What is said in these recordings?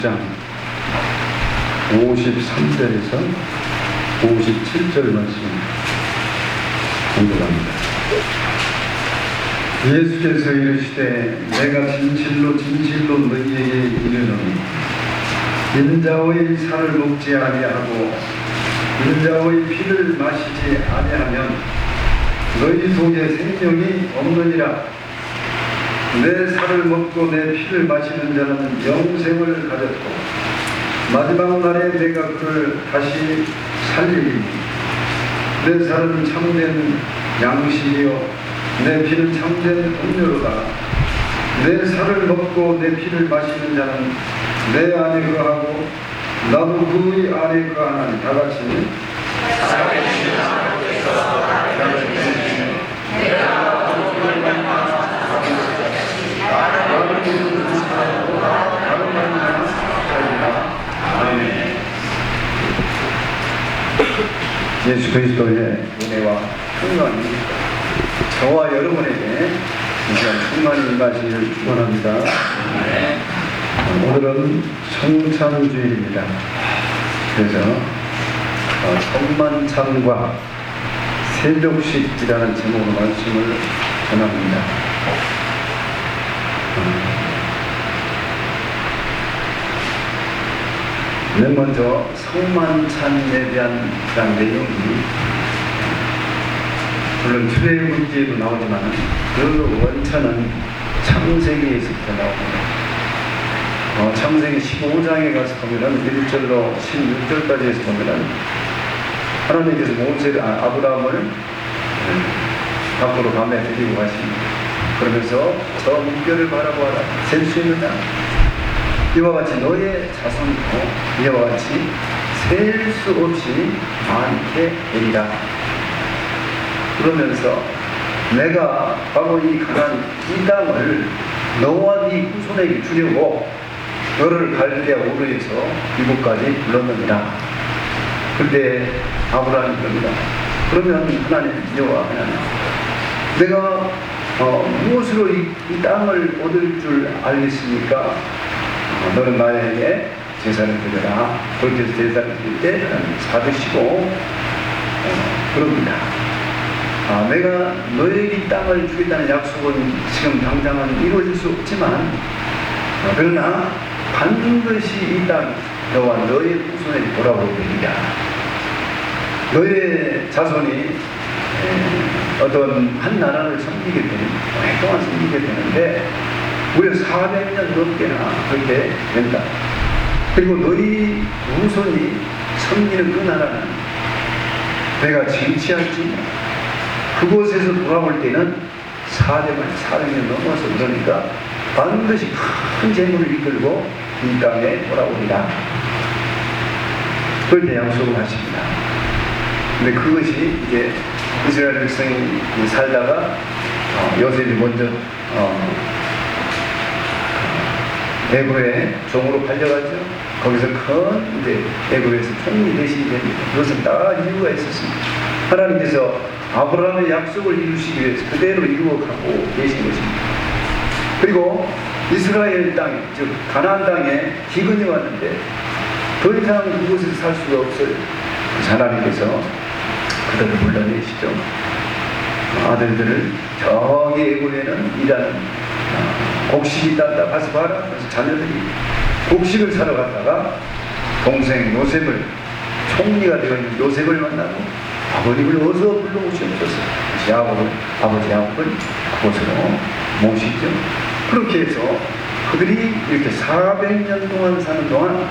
장 53절에서 57절 말씀 공부합니다. 예수께서 이르시되 내가 진실로 진실로 너희에게 이르노니 인자의 살을 먹지 아니하고 인자의 피를 마시지 아니하면 너희 속에 생명이 없느니라. 내 살을 먹고 내 피를 마시는 자는 영생을 가졌고 마지막 날에 내가 그를 다시 살리리니 내 살은 참된 양식이요 내 피는 참된 음료로다. 내 살을 먹고 내 피를 마시는 자는 내 안에 거하고 나도 그의 안에 거하나니. 다같이 예수 그리스도의 은혜와 평강이 저와 여러분에게 충만히 임하시기를 축원합니다. 오늘은 성찬주일입니다. 그래서 성만찬과 새벽식이라는 제목으로 말씀을 전합니다. 맨 먼저 성만찬에 대한 내용이 물론 출애굽기에도 나오지만 그 원천은 창세기에서부터 나옵니다. 창세기 15장에 가서 보면은 1절로 16절까지 해서 보면은 하나님께서 아브라함을 밖으로 밤에 데리고 가십니다. 그러면서 저 물결을 바라보아라. 셀 수 있느냐? 이와 같이 너의 자손도 이와 같이 셀 수 없이 많게 되리라. 그러면서 내가 바로 이 가나안 이 땅을 너와 네 후손에게 주려고 너를 갈대아 우르에서 이곳까지 불렀느니라. 그때 아브라함이 그럽니다. 그러면 하나님 여호와 하나님, 내가 무엇으로 이 땅을 얻을 줄 알겠습니까? 너는 나에게 제사를 드려라. 그렇게 해서 제사를 드릴 때 사드시고 그럽니다. 내가 너에게 이 땅을 주겠다는 약속은 지금 당장은 이루어질 수 없지만 그러나 반드시 이 땅 너와 너의 후손에게 돌아올 것이다. 너의 자손이 어떤 한 나라를 섬기게 되는 오랫동안 섬기게 되는데 무려 400년 넘게나 그렇게 된다. 그리고 너희 후손이 섬기는 그 나라는 내가 쟁취할지 그곳에서 돌아올 때는 400년 넘어서 그러니까 반드시 큰 재물을 이끌고 이 땅에 돌아오리라. 그렇게 약속을 하십니다. 근데 그것이 이제 이스라엘 백성이 살다가 요셉이 먼저 애굽에 종으로 팔려갔죠. 거기서 큰 이제 애굽에서 총리 대신이 됩니다. 그것은 다 이유가 있었습니다. 하나님께서 아브라함의 약속을 이루시기 위해서 그대로 이루어가고 계신 것입니다. 그리고 이스라엘 땅에, 즉 가나안 땅에 기근이 왔는데 더 이상 그곳에서 살 수가 없어요. 그래서 하나님께서 그들을 불러내시죠. 아들들을 저기 애굽에는 일하는 곡식이 있다. 가서 봐라. 그래서 자녀들이 곡식을 사러 갔다가 동생 요셉을, 총리가 되어 있는 요셉을 만나고 아버님을 어서 불러오시옵소서. 아버지 야곱을 그곳으로 모시죠. 그렇게 해서 그들이 이렇게 400년 동안 사는 동안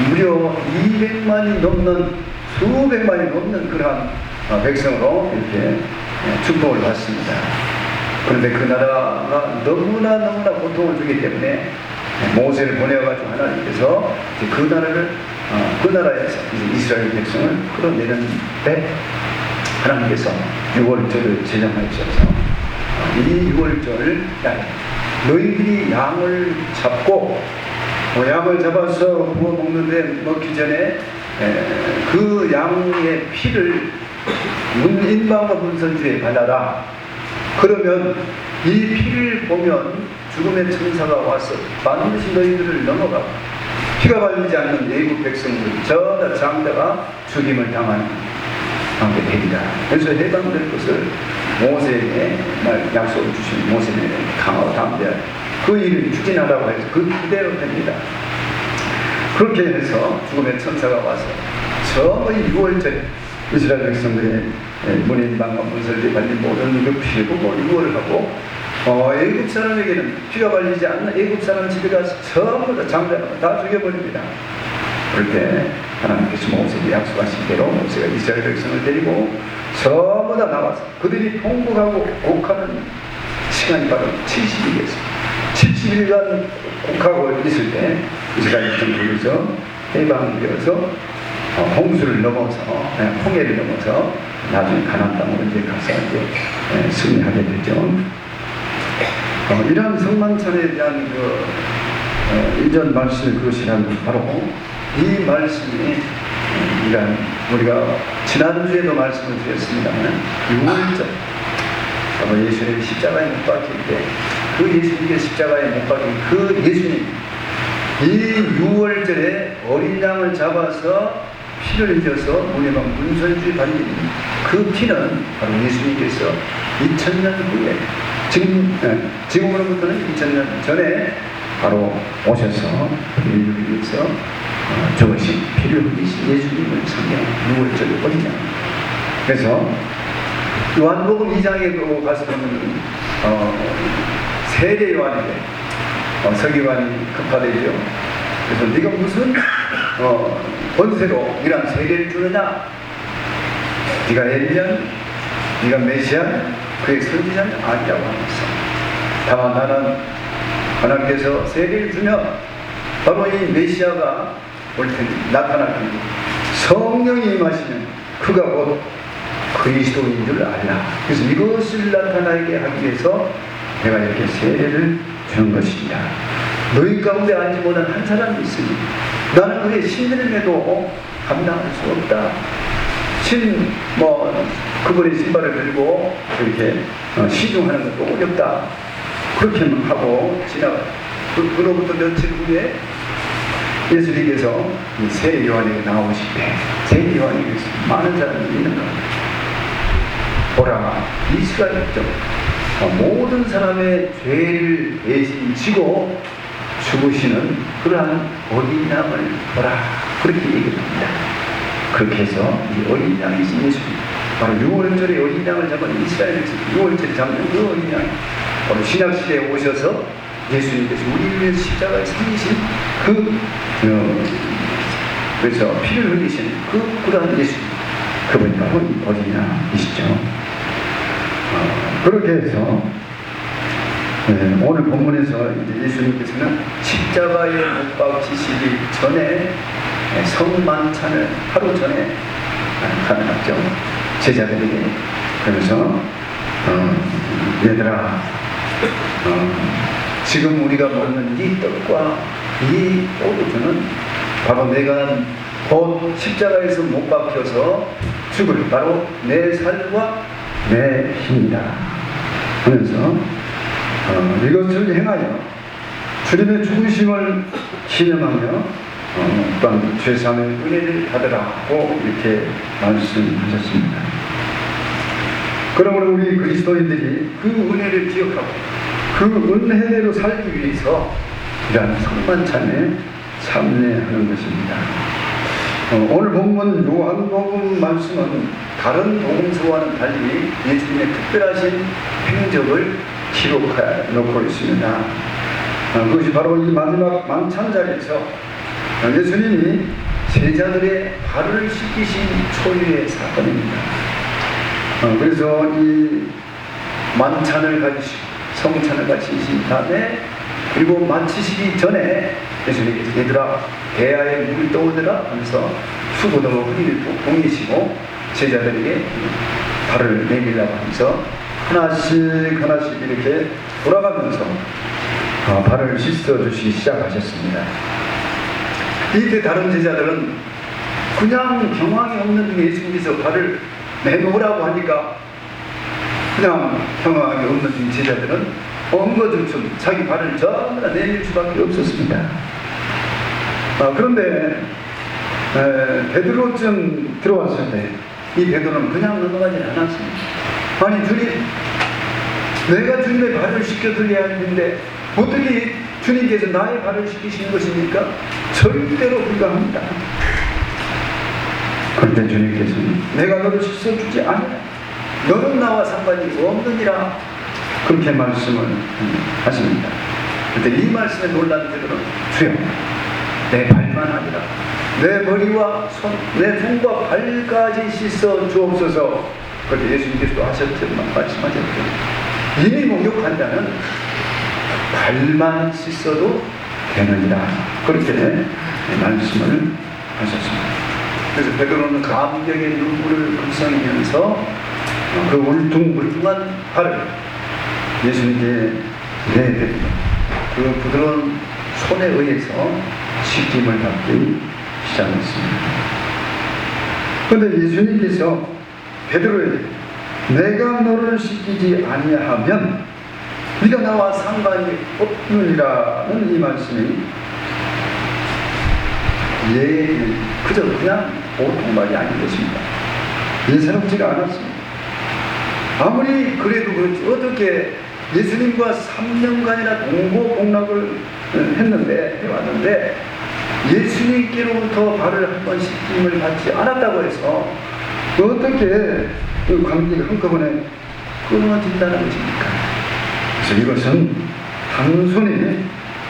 무려 200만이 넘는, 수백만이 넘는 그러한 백성으로 이렇게 축복을 받습니다. 그런데 그 나라가 너무나 고통을 주기 때문에 모세를 보내어가지고 하나님께서 그 나라에서 이스라엘 백성을 끌어내렸는데 하나님께서 6월절을 제정하셔서 이 6월절 날 너희들이 양을 잡고 양을 잡아서 구워 먹는데 먹기 전에 그 양의 피를 인방과 문선주에 발라라. 그러면 이 피를 보면 죽음의 천사가 와서 반드시 너희들을 넘어가 피가 발리지 않는 애국 백성들이 전부 다 장자가 죽임을 당하게 됩니다. 그래서 해방될 것을 모세에게 약속을 주신 모세는 강하고 담대한 그 일을 추진하라고 해서 그 그대로 됩니다. 그렇게 해서 죽음의 천사가 와서 전부 6월절에 이스라엘 백성들의 문인방과 문설대 발린 모든 그 피를 보고 6월을 하고 애굽 사람에게는 피가 발리지 않는 애굽 사람 집에 가서 전부 다 장자가 다 죽여버립니다. 그럴 때 하나님께서 모세에게 약속하신 대로 모세가 이스라엘 백성을 데리고 전부 다 나와서 그들이 통곡하고 곡하는 시간이 바로 70일이었습니다. 70일간 곡하고 있을 때 이스라엘 백성들에서 해방되어서 홍수를 넘어서 홍해를 넘어서 나중에 가나안 땅으로 이제 가서 이제 승리하게 되죠. 이러한 성만찬에 대한 이전 말씀의 그것이라는 바로 이 말씀이 우리가 지난주에도 말씀을 드렸습니다만 6월절 예수님이 십자가에 못 박힐 때 그 예수님께 십자가에 못 박힌 그 예수님 이 6월절에 어린 양을 잡아서 피를 흘려서 문에만 문설주에 발린 그 피는 바로 예수님께서 2000년 후에 지금으로부터는 2000년 전에 바로 오셔서 인류를 위해서 저것이 피를 흘리신 예수님을 상징하는 6월절 어린 양. 그래서 요한복음 2장에 가서 보면 세례 요한에게 서기관이 급하대죠. 그래서 네가 무슨 권세로 이런 세례를 주느냐? 네가 엘리야? 네가 메시아? 그의 선지자는 아니라고 하면서 다만 나는 하나님께서 세례를 주면 바로 이 메시아가 올 테니 나타날 테니 성령이 임하시면 그가 곧 그리스도인 줄 알라. 그래서 이것을 나타나게 하기 위해서 내가 이렇게 세례를 주는 것입니다. 너희 가운데 알지 못한 한 사람이 있으니 나는 그의 신들임에도 감당할 수 없다. 그분의 신발을 들고 이렇게 시중하는 것도 어렵다. 그렇게 하고 그로부터 며칠 후에 예수님께서 새 요한에게 나오실 때 새 요한에게서 많은 사람이 있는 겁니다. 보라, 이스라엘 족 모든 사람의 죄를 대신 지고 죽으시는 그러한 어린 양을 보라. 그렇게 얘기합니다. 그렇게 해서 이 어린 양이신 예수님, 바로 6월절에 어린 양을 잡은 이스라엘에서 6월절에 잡는 그 어린 양이 바로 신약시대에 오셔서 예수님께서 우리를 위해서 십자가에 살리신 그래서 피를 흘리신 그러한 예수님, 그분이 바로 어린 양이시죠. 그렇게 해서 오늘 본문에서 이제 예수님께서는 십자가에 못 박히시기 전에 성만찬을 하루 전에 가능하죠. 제자들에게. 그러면서 얘들아, 지금 우리가 먹는 이 떡과 이 포도주는 바로 내가 곧 십자가에서 못 박혀서 죽을 바로 내 살과 내 힘이다 하면서 이것을 행하여 주님의 죽으심을 기념하며 또한 죄사함의 은혜를 받으라고 이렇게 말씀하셨습니다. 그러므로 우리 그리스도인들이 그 은혜를 기억하고 그 은혜대로 살기 위해서 이러한 성만찬에 참여하는 것입니다. 오늘 본문 요한복음 말씀은 다른 복음서와는 달리 예수님의 특별하신 행적을 기록해 놓고 있습니다. 그것이 바로 이 마지막 만찬 자리에서 예수님이 제자들의 발을 씻기신 초유의 사건입니다. 그래서 이 만찬을 가지시고 성찬을 가지신 다음에 그리고 마치시기 전에 예수님께서 얘들아 대야에 물이 떠오르라 하면서 수고등을 흘리를 봉이시고 제자들에게 발을 내밀라고 하면서 하나씩 이렇게 돌아가면서 발을 씻어주시기 시작하셨습니다. 이때 다른 제자들은 그냥 경황이 없는 예수님께서 발을 내놓으라고 하니까 그냥 경황이 없는 제자들은 엉거주춤 자기 발을 전부 다 내밀 수밖에 없었습니다. 그런데 베드로쯤 들어왔을 때 이 베드로는 그냥 넘어가지 않았습니다. 아니 주님, 내가 주님의 발을 씻겨드려야 하는데 어떻게 주님께서 나의 발을 씻기시는 것입니까? 절대로 불가합니다. 그런데 주님께서는 내가 너를 씻어주지 않으라, 너는 나와 상관이 없느니라, 그렇게 말씀을 하십니다. 그런데 이 말씀에 놀란 베드로는 주여, 내 발만 아니라 내 머리와 손, 내 손과 발까지 씻어 주옵소서. 그런데 예수님께서도 말씀하셨죠. 이미 목욕한 자는 발만 씻어도 되느니라, 그렇게 말씀을 하셨습니다. 그래서 베드로는 감격의 눈물을 글썽이면서 그 울퉁불퉁한 발을 예수님께 내뱉고 그 부드러운 손에 의해서 씻김을 받기 시작했습니다. 그런데 예수님께서 베드로에게 내가 너를 씻기지 아니하면 네가 나와 상관이 없느니라는 이 말씀이 그저 그냥 보통 말이 아닌 것입니다. 예사롭지가 않았습니다. 아무리 그래도 그렇지 어떻게 예수님과 3년간이나 동고동락을 해왔는데 예수님께로부터 발을 한 번 씻김을 받지 않았다고 해서 어떻게 그 관계가 한꺼번에 끊어진다는 것입니까? 그래서 이것은 단순히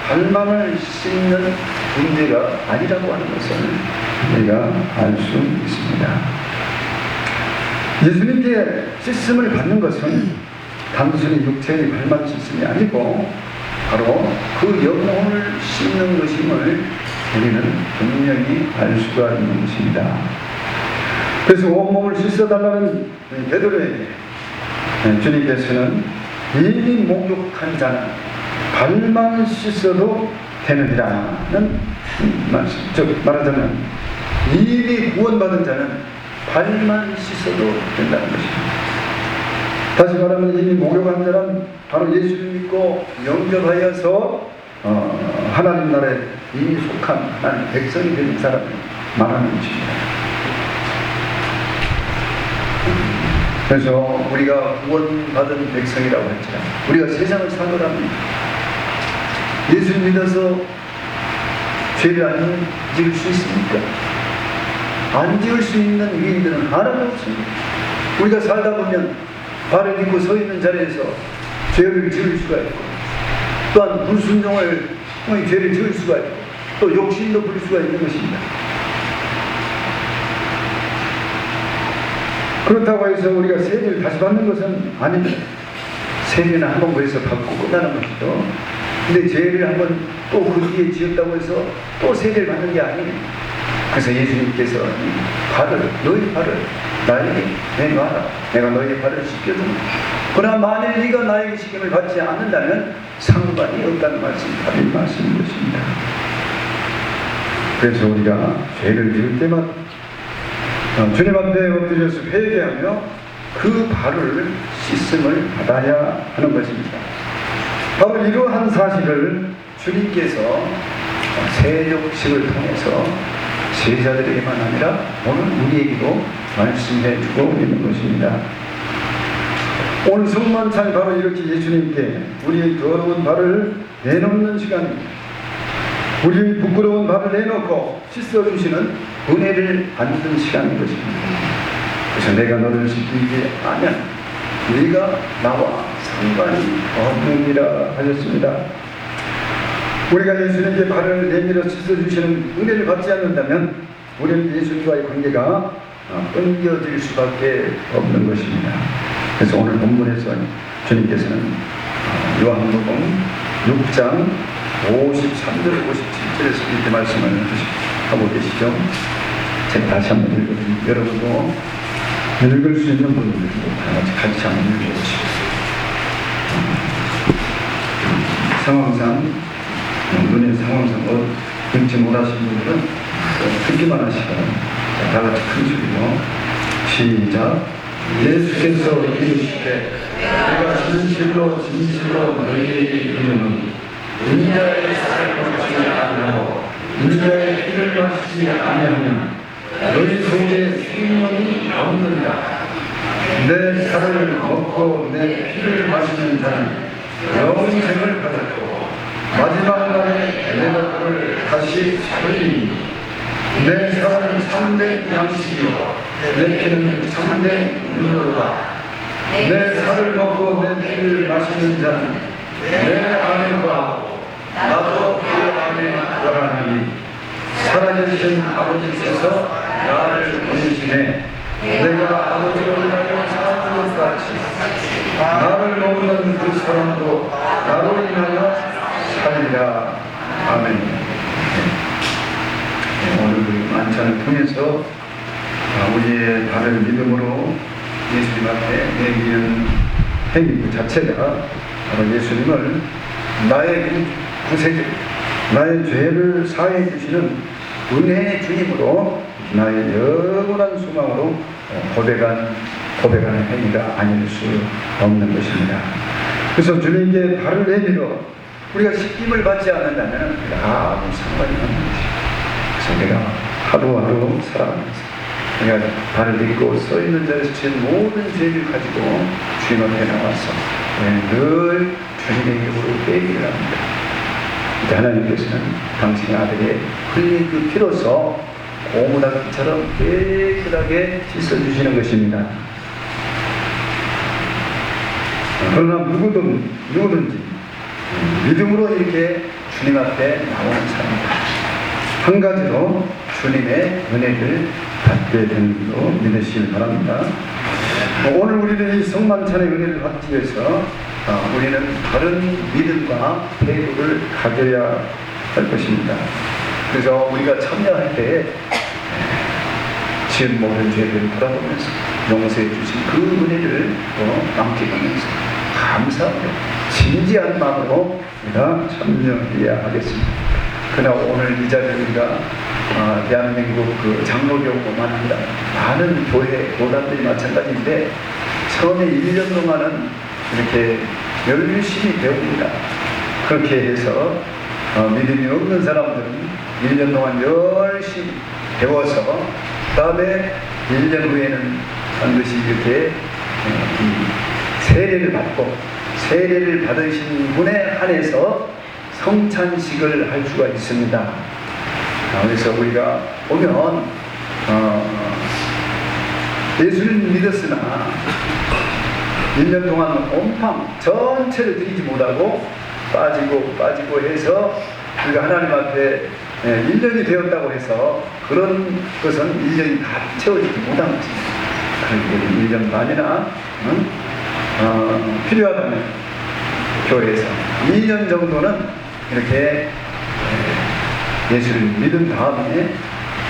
발만을 씻는 문제가 아니라고 하는 것을 우리가 알 수 있습니다. 예수님께 씻음을 받는 것은 단순히 육체의 발만 씻음이 아니고 바로 그 영혼을 씻는 것임을 우리는 분명히 알 수가 있는 것입니다. 그래서 온몸을 씻어달라는 베드로에게 주님께서는 이미 목욕한 자는 발만 씻어도 되느니라는 말씀, 즉 말하자면 이미 구원받은 자는 발만 씻어도 된다는 것입니다. 다시 말하면 이미 목욕한 자는 바로 예수를 믿고 영접하여서 하나님 나라에 이미 속한 하나님 백성이 되는 사람을 말하는 것입니다. 그래서 우리가 구원받은 백성이라고 했지만 우리가 세상을 사노랍니다. 예수를 믿어서 죄를 안 지을 수 있습니까? 안 지을 수 있는 위인들은 하나도 없습니다. 우리가 살다 보면 발을 딛고 서 있는 자리에서 죄를 지을 수가 있고 또한 불순종을 죄를 지을 수가 있고 또 욕심도 부릴 수가 있는 것입니다. 그렇다고 해서 우리가 세례를 다시 받는 것은 아닙니다. 세례는 한 번 거기서 받고 끝나는 것이죠. 근데 죄를 한 번 또 그 뒤에 지었다고 해서 또 세례를 받는 게 아닙니다. 그래서 예수님께서 너희 발을 나에게 내놔라. 내가 너희 발을 씻겨준다. 그러나 만일 네가 나에게 씻김을 받지 않는다면 상관이 없다는 답이 말씀인 것입니다. 그래서 우리가 죄를 지을 때마다 주님 앞에 엎드려서 회개하며 그 발을 씻음을 받아야 하는 것입니다. 바로 이러한 사실을 주님께서 세욕식을 통해서 제자들에게만 아니라 오늘 우리에게도 말씀해 주고 있는 것입니다. 오늘 성만찬이 바로 이렇게 예수님께 우리의 더러운 발을 내놓는 시간입니다. 우리의 부끄러운 발을 내놓고 씻어주시는 은혜를 받는 시간인 것입니다. 그래서 내가 너를 씻기지 아니하면 네가 나와 상관이 없느니라 하셨습니다. 우리가 예수님께 발을 내밀어 씻어주시는 은혜를 받지 않는다면 우리는 예수님과의 관계가 끊겨질 수밖에 없는 것입니다. 그래서 오늘 본문에서 주님께서는 요한복음 6장 53절 57절에서 이렇게 말씀을 하고 계시죠. 제가 다시 한번 읽어드립니다. 여러분도 읽을 수 있는 분들도 같이 한번 읽어보시죠. 상황상 눈의 상황상 읽지 못하신 분들은 듣기만 하시고 다 같이 큰 소리로 시작. 예수께서 이르시되 내가 진실로 너희에게 이르노니 인자의 살을 먹지 아니하고 인자의 피를 마시지 아니하면 너희 속에 생명이 없느니라. 내 살을 먹고 내 피를 마시는 자는 영생을 받았고 마지막 날에 내가 그를 다시 살리니 내 살은 참된 양식이요 내 피는 참된 물로다. 내 살을 먹고 내 피를 마시는 자는 내 안에 거하고 나도 그 안에 거하나니 살아계신 아버지께서 나를 보내시네. 내가 아버지를 인하여 사는 것 같이 나를 먹는 그 사람도 나로 인하여 살리라. 아멘. 오늘 우리 만찬을 통해서 우리의 발을 믿음으로 예수님 앞에 내미는 행위 그 자체가 바로 예수님을 나의 구세주, 나의 죄를 사해 주시는 은혜의 주님으로 나의 영원한 소망으로 고백하는 행위가 아닐 수 없는 것입니다. 그래서 주님께 발을 내밀어 우리가 씻김을 받지 않는다면 아무 상관이 없는 것입니다. 그래서 내가 하루하루 살아가면서 내가 발을 딛고 서 있는 자리에서 제 모든 죄를 가지고 주님 앞에 나와서 늘 주님의 이름으로 깨기를 합니다. 하나님께서는 당신의 아들의 흘린 그 피로서 고무다기처럼 깨끗하게 씻어주시는 것입니다. 그러나 누구든지 믿음으로 이렇게 주님 앞에 나오는 사람입니다. 한 가지로 주님의 은혜를 받게 되는 걸로 믿으시길 바랍니다. 오늘 우리는 이 성만찬의 은혜를 받기 위해서 우리는 다른 믿음과 태도를 가져야 할 것입니다. 그래서 우리가 참여할 때 지은 모든 죄들을 돌아보면서 용서해 주신 그 은혜를 남겨가면서 감사하고 진지한 마음으로 우리가 참여해야 하겠습니다. 그러나 오늘 이 자리에 우리가 대한민국 그 장로교뿐만 아니라 많은 교회 교단들이 마찬가지인데 처음에 1년 동안은 이렇게 열심히 배웁니다. 그렇게 해서 믿음이 없는 사람들은 1년 동안 열심히 배워서 그 다음에 1년 후에는 반드시 이렇게 세례를 받고 세례를 받으신 분에 한해서 성찬식을 할 수가 있습니다. 그래서 우리가 보면 예수를 믿었으나 1년 동안 온팡 전체를 드리지 못하고 빠지고 해서 우리가 하나님 앞에 1년이 되었다고 해서 그런 것은 1년이 다 채워지지 못한 것입니다. 그러니까 1년 반이나 필요하다면 교회에서 2년 정도는 이렇게 예수를 믿은 다음에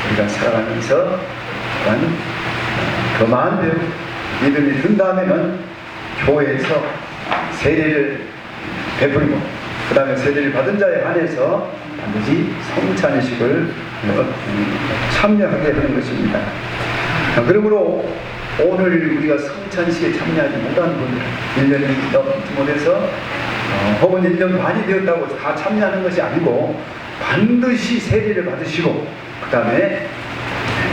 우리가 살아가면서 그만 배우고 믿음이 든 다음에는 교회에서 세례를 베풀고 그 다음에 세례를 받은 자에 한해서 반드시 성찬식을 참여하게 하는 것입니다. 그러므로 오늘 우리가 성찬식에 참여하지 못한 분들 1년이 넘지 못해서 혹은 1년 반이 되었다고 해서 다 참여하는 것이 아니고 반드시 세례를 받으시고 그 다음에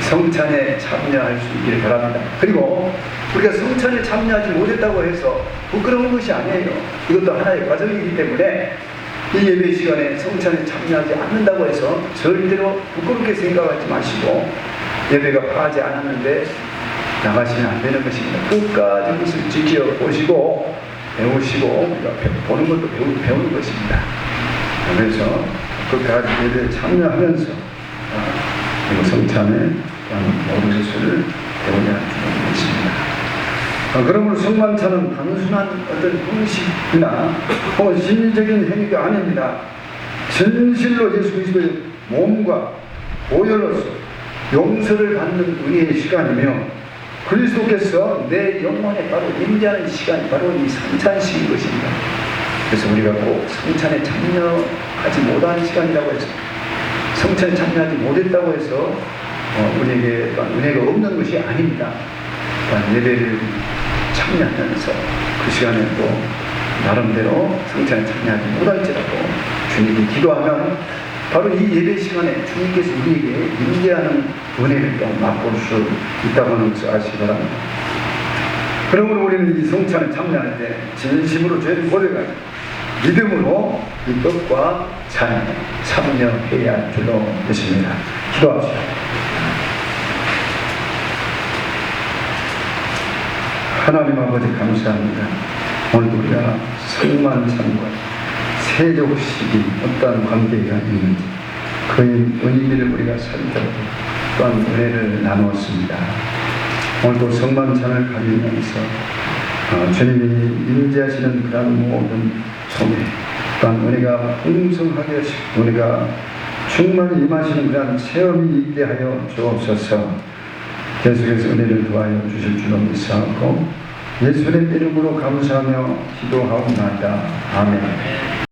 성찬에 참여할 수 있기를 바랍니다. 그리고 우리가 성찬에 참여하지 못했다고 해서 부끄러운 것이 아니에요. 이것도 하나의 과정이기 때문에 이 예배 시간에 성찬에 참여하지 않는다고 해서 절대로 부끄럽게 생각하지 마시고 예배가 파하지 않았는데 나가시면 안 되는 것입니다. 끝까지 그것을 지켜보시고 배우시고 우리가 보는 것도 배우는 것입니다. 그래서 끝까지 예배에 참여하면서 성찬에 모든 것을 배우냐 하는 것입니다. 그러므로 성만찬은 단순한 어떤 형식이나 혹은 심리적인 행위가 아닙니다. 진실로 예수 그리스도의 몸과 보혈로서 용서를 받는 은혜의 시간이며 그리스도께서 내 영혼에 바로 임재하는 시간이 바로 이 성찬식인 것입니다. 그래서 우리가 꼭 성찬에 참여하지 못한 시간이라고 해서 성찬에 참여하지 못했다고 해서 우리에게 은혜가 없는 것이 아닙니다. 예배를 참여하면서 그 시간에 또 나름대로 성찬에 참여하지 못할지라도 주님이 기도하면 바로 이 예배 시간에 주님께서 우리에게 임재하는 은혜를 또 맛볼 수 있다고 하는 것을 아시기 바랍니다. 그러므로 우리는 이 성찬을 참여할 때 진심으로 죄를 고백하고 믿음으로 이 떡과 잔에 참여해야 할 줄로 믿습니다. 기도합시다. 하나님 아버지 감사합니다. 오늘 우리가 성만찬과 세족식이 어떠한 관계가 있는지 그의 의미를 우리가 살펴보고 또한 은혜를 나누었습니다. 오늘도 성만찬을 가지면서 주님이 임재하시는 그런 모든 성에 또한 은혜가 풍성하게 하시고 은혜가 충만히 임하시는 그런 체험이 있게 하여 주옵소서. 계속해서 은혜를 도와여 주실 줄로 믿사옵고 예수의 이름으로 감사하며 기도하옵나이다. 아멘.